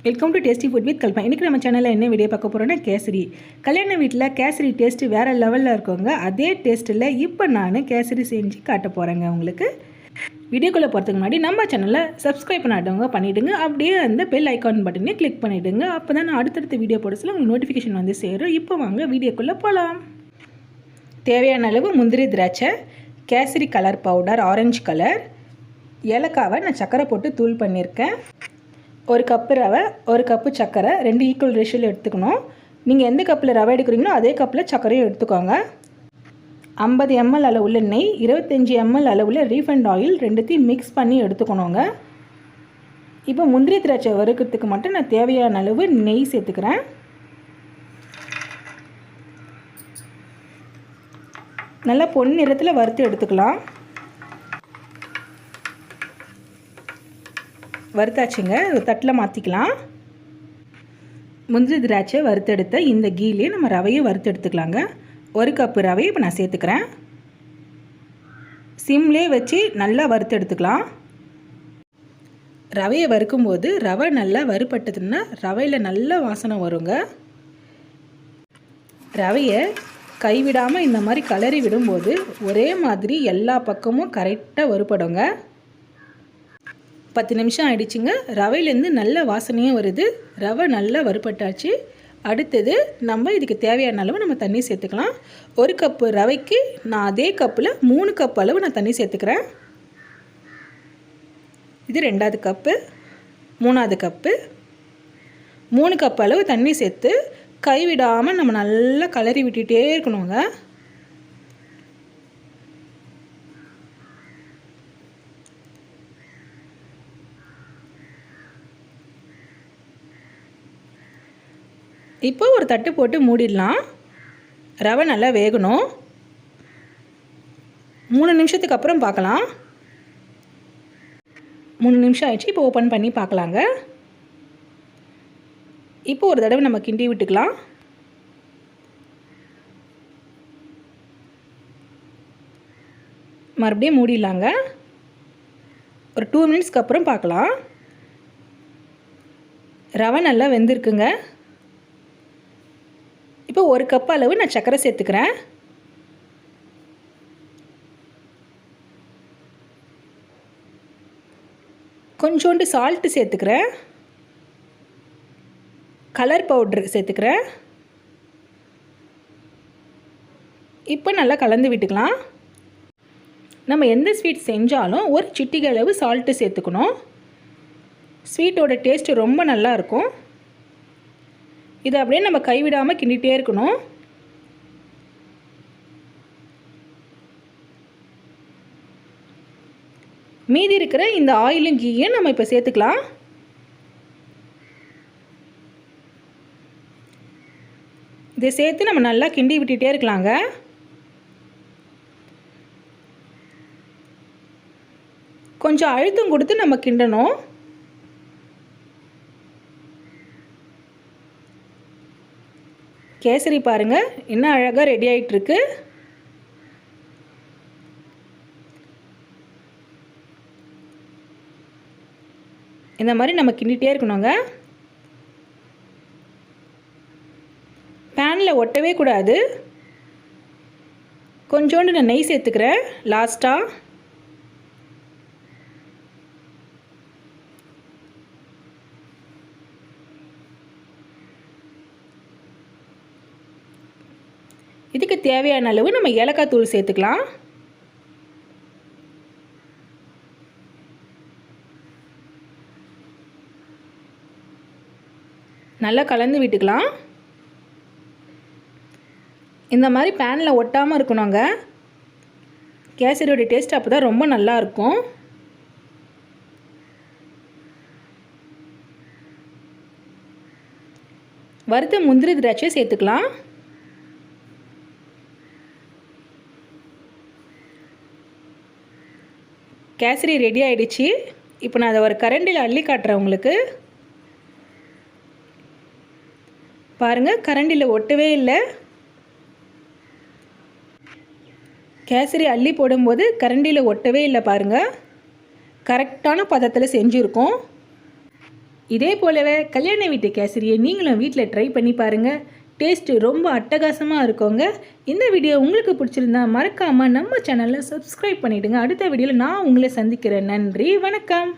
Welcome to tasty food with Kalpana. இன்றைக்கி நம்ம சேனலில் என்ன வீடியோ பார்க்க போகிறோன்னா கேசரி. கல்யாண வீட்டில் கேசரி டேஸ்ட்டு வேறு லெவலில் இருக்கவங்க. அதே டேஸ்ட்டில் இப்போ நான் கேசரி செஞ்சு காட்ட போகிறேங்க உங்களுக்கு. வீடியோக்குள்ளே போகிறதுக்கு முன்னாடி நம்ம சேனலை சப்ஸ்கிரைப் பண்ணாதவங்க பண்ணிவிடுங்க. அப்படியே அந்த பெல் ஐக்கான் பட்டனே கிளிக் பண்ணிவிடுங்க. அப்போ தான் நான் அடுத்தடுத்த வீடியோ போட சொல்ல உங்களுக்கு நோட்டிஃபிகேஷன் வந்து சேரும். இப்போ வாங்க வீடியோக்குள்ளே போகலாம். தேவையான அளவு முந்திரி திராட்சை, கேசரி கலர் பவுடர் ஆரஞ்சு கலர், ஏலக்காவை நான் சர்க்கரை போட்டு தூள் பண்ணியிருக்கேன். ஒரு கப்பு ரவை, ஒரு கப்பு சர்க்கரை, 2 ஈக்குவல் ரேஷியோவில் எடுத்துக்கணும். நீங்கள் எந்த கப்பில் ரவை எடுக்கிறீங்களோ அதே கப்பில் சர்க்கரையும் எடுத்துக்கோங்க. 50 ml அளவுள்ள நெய், 25 ml அளவுள்ள ரீஃபைண்ட் ஆயில் ரெண்டுத்தையும் மிக்ஸ் பண்ணி எடுத்துக்கணுங்க. இப்போ முந்திரி திராட்சை வறுக்கிறதுக்கு மட்டும் நான் தேவையான அளவு நெய் சேர்த்துக்கிறேன். நல்லா பொன்னிறத்தில் வறுத்து எடுத்துக்கலாம். வறுத்தாச்சுங்க, தட்டில் மாற்றிக்கலாம். முந்திரி திராட்சை வறுத்தெடுத்த இந்த கீலே நம்ம ரவையை வறுத்து எடுத்துக்கலாங்க. ஒரு கப்பு ரவையை இப்போ நான் சேர்த்துக்கிறேன். சிம்லே வச்சு நல்லா வறுத்து எடுத்துக்கலாம். ரவையை வறுக்கும்போது ரவை நல்லா வறுபட்டதுன்னா ரவையில் நல்ல வாசனை வருங்க. ரவையை கைவிடாமல் இந்த மாதிரி கலரி விடும்போது ஒரே மாதிரி எல்லா பக்கமும் கரெக்டாக வறுபடுங்க. 10 நிமிஷம் ஆயிடுச்சுங்க. ரவையிலேருந்து நல்ல வாசனையும் வருது. ரவை நல்லா வறுபட்டாச்சு. அடுத்தது நம்ம இதுக்கு தேவையான அளவு நம்ம தண்ணி சேர்த்துக்கலாம். ஒரு கப்பு ரவைக்கு நான் அதே கப்பில் 3 கப் அளவு நான் தண்ணி சேர்த்துக்கிறேன். இது 2வது கப்பு, 3வது கப்பு, 3 கப் அளவு தண்ணி சேர்த்து கைவிடாமல் நம்ம நல்லா கலரி விட்டுகிட்டே இருக்கணுங்க. இப்போ ஒரு தட்டு போட்டு மூடிடலாம். ரவை நல்லா வேகணும். 3 நிமிஷத்துக்கு அப்புறம் பார்க்கலாம். 3 நிமிஷம் ஆயிடுச்சு. இப்போ ஓப்பன் பண்ணி பார்க்கலாங்க. இப்போ ஒரு தடவை நம்ம கிண்டி விட்டுக்கலாம். மறுபடியும் மூடிடலாங்க. ஒரு 2 மினிட்ஸ்க்கு அப்புறம் பார்க்கலாம். ரவை நல்லா வெந்திருக்குங்க. இப்போ ஒரு கப் அளவு நான் சர்க்கரை சேர்த்துக்கிறேன். கொஞ்சோண்டு சால்ட்டு சேர்த்துக்கிறேன். கலர் பவுட்ரு சேர்த்துக்கிறேன். இப்போ நல்லா கலந்து விட்டுக்கலாம். நம்ம எந்த ஸ்வீட் செஞ்சாலும் ஒரு சிட்டிகை அளவு சால்ட்டு சேர்த்துக்கணும். ஸ்வீட்டோட டேஸ்ட்டு ரொம்ப நல்லா இருக்கும். இதை அப்படியே நம்ம கைவிடாமல் கிண்டிகிட்டே இருக்கணும். மீதி இருக்கிற இந்த ஆயிலும் கீயும் நம்ம இப்போ சேர்த்துக்கலாம். இதை சேர்த்து நம்ம நல்லா கிண்டி விட்டுகிட்டே இருக்கலாங்க. கொஞ்சம் அழுத்தம் கொடுத்து நம்ம கிண்டணும். கேசரி பாருங்கள் என்ன அழகாக ரெடி ஆகிட்டுருக்கு. இந்த மாதிரி நம்ம கிண்டிகிட்டே இருக்கணுங்க. பேனில் ஒட்டவே கூடாது. கொஞ்சோண்டு நான் நெய் சேர்த்துக்கிறேன் லாஸ்ட்டாக. இதுக்கு தேவையான அளவு நம்ம ஏலக்காய் தூள் சேர்த்துக்கலாம். நல்லா கலந்து விட்டுக்கலாம். இந்த மாதிரி பேனில் ஒட்டாமல் இருக்கணுங்க. கேசரியோட டேஸ்ட் அப்போ தான் ரொம்ப நல்லா இருக்கும். வறுத்த முந்திரி திராட்சை சேர்த்துக்கலாம். கேசரி ரெடி ஆகிடுச்சு. இப்போ நான் அதை ஒரு கரண்டியில் அள்ளி காட்டுறேன் உங்களுக்கு. பாருங்கள், கரண்டியில் ஒட்டவே இல்லை. கேசரி அள்ளி போடும்போது கரண்டியில் ஒட்டவே இல்லை பாருங்கள். கரெக்டான பதத்தில் செஞ்சுருக்கோம். இதே போலவே கல்யாண வீட்டு கேசரியை நீங்களும் வீட்டில் ட்ரை பண்ணி பாருங்கள். டேஸ்ட்டு ரொம்ப அட்டகாசமாக இருக்குங்க. இந்த வீடியோ உங்களுக்கு பிடிச்சிருந்தா மறக்காமல் நம்ம சேனலை சப்ஸ்கிரைப் பண்ணிவிடுங்க. அடுத்த வீடியோவில் நான் உங்களை சந்திக்கிறேன். நன்றி, வணக்கம்.